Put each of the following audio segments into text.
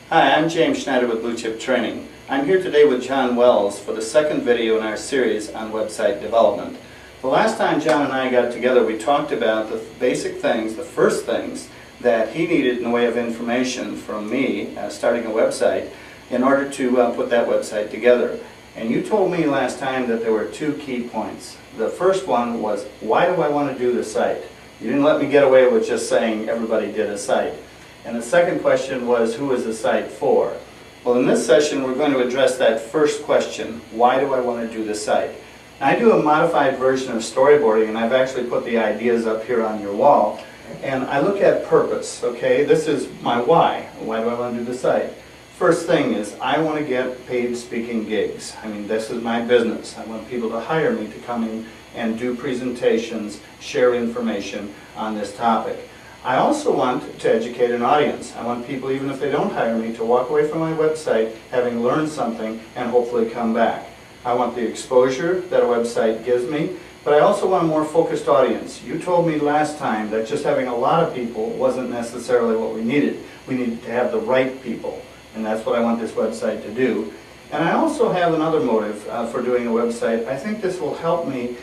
Hi, I'm James Schneider with Blue Chip Training. I'm here today with John Wells for the second video in our series on website development. The last time John and I got together, we talked about the basic things, the first things that he needed in the way of information from me starting a website in order to put that website together. And you told me last time that there were two key points. The first one was, why do I want to do the site? You didn't let me get away with just saying everybody did a site. And the second question was, who is the site for? Well, in this session, we're going to address that first question, why do I want to do the site? Now, I do a modified version of storyboarding, and I've actually put the ideas up here on your wall. And I look at purpose, okay? This is my why. Why do I want to do the site? First thing is, I want to get paid speaking gigs. I mean, this is my business. I want people to hire me to come in and do presentations, share information on this topic. I also want to educate an audience. I want people, even if they don't hire me, to walk away from my website having learned something and hopefully come back. I want the exposure that a website gives me, but I also want a more focused audience. You told me last time that just having a lot of people wasn't necessarily what we needed. We needed to have the right people, and that's what I want this website to do. And I also have another motive for doing a website. I think this will help me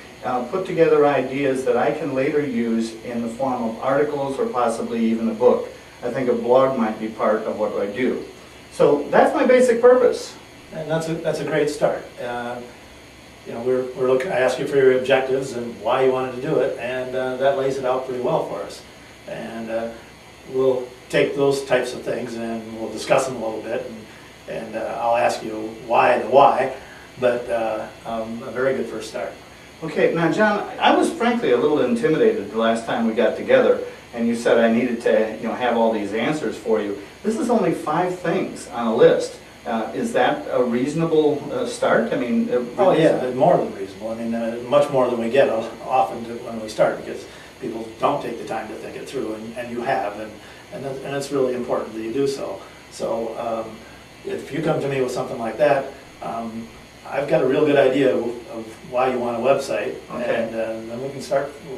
put together ideas that I can later use in the form of articles or possibly even a book. I think a blog might be part of what I do. So that's my basic purpose. And that's a great start. You know, we're looking. I asked you for your objectives and why you wanted to do it, and that lays it out pretty well for us. And we'll take those types of things and we'll discuss them a little bit, and I'll ask you why the why, but a very good first start. Okay, now John, I was frankly a little intimidated the last time we got together, and you said I needed to, have all these answers for you. This is only 5 things on a list. Is that a reasonable start? I mean, oh yeah, more than reasonable. I mean, much more than we get often when we start, because people don't take the time to think it through, and you have, and it's really important that you do so. So if you come to me with something like that, I've got a real good idea of why you want a website, okay. And then we can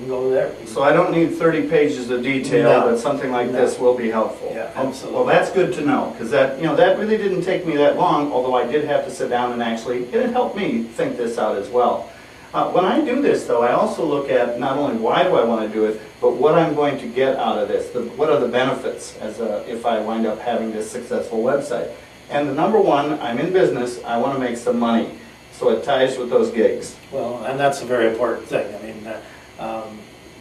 go there. So I don't need 30 pages of detail, but something like this will be helpful. Yeah, absolutely. Well, that's good to know, because that really didn't take me that long, although I did have to sit down and actually, it helped me think this out as well. When I do this, though, I also look at not only why do I want to do it, but what I'm going to get out of this. What are the benefits if I wind up having this successful website? And the number one, I'm in business, I want to make some money. So it ties with those gigs. Well, and that's a very important thing. I mean,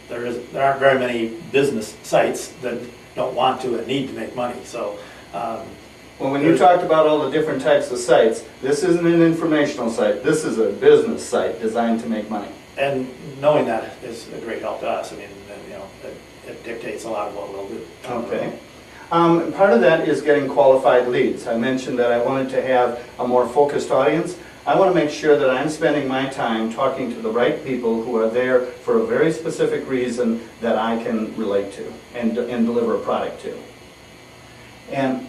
there aren't very many business sites that don't want to and need to make money. So, well, when you talked about all the different types of sites, this isn't an informational site. This is a business site designed to make money. And knowing that is a great help to us. I mean, it dictates a lot of what we'll do. Okay. Part of that is getting qualified leads. I mentioned that I wanted to have a more focused audience. I want to make sure that I'm spending my time talking to the right people who are there for a very specific reason that I can relate to and deliver a product to. And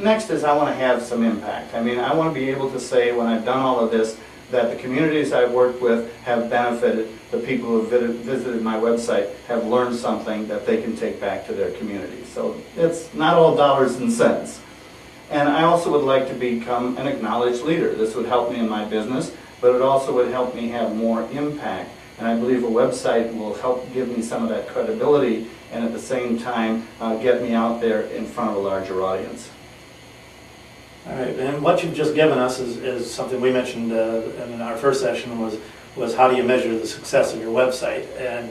next is I want to have some impact. I mean, I want to be able to say when I've done all of this that the communities I've worked with have benefited, the people who have visited my website have learned something that they can take back to their community. So it's not all dollars and cents. And I also would like to become an acknowledged leader. This would help me in my business, but it also would help me have more impact. And I believe a website will help give me some of that credibility and at the same time get me out there in front of a larger audience. All right, and what you've just given us is something we mentioned in our first session was how do you measure the success of your website, and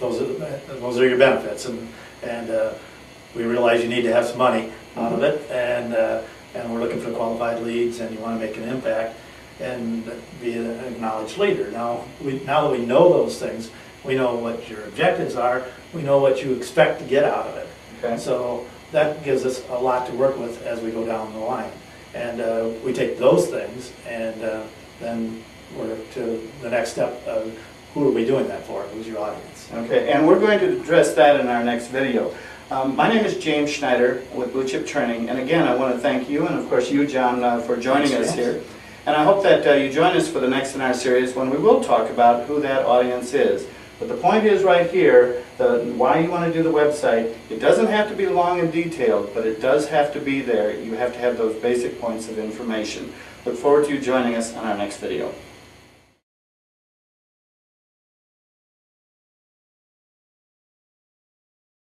those are your benefits, and we realize you need to have some money out of it, and we're looking for qualified leads, and you want to make an impact and be an acknowledged leader. Now that we know those things, we know what your objectives are, we know what you expect to get out of it. Okay. So that gives us a lot to work with as we go down the line. And we take those things and then we're to the next step of who are we doing that for? Who's your audience? Okay, and we're going to address that in our next video. My name is James Schneider with Blue Chip Training, and again I want to thank you and of course you, John, for joining us here. And I hope that you join us for the next in our series when we will talk about who that audience is. But the point is right here, why you want to do the website, it doesn't have to be long and detailed, but it does have to be there. You have to have those basic points of information. Look forward to you joining us on our next video.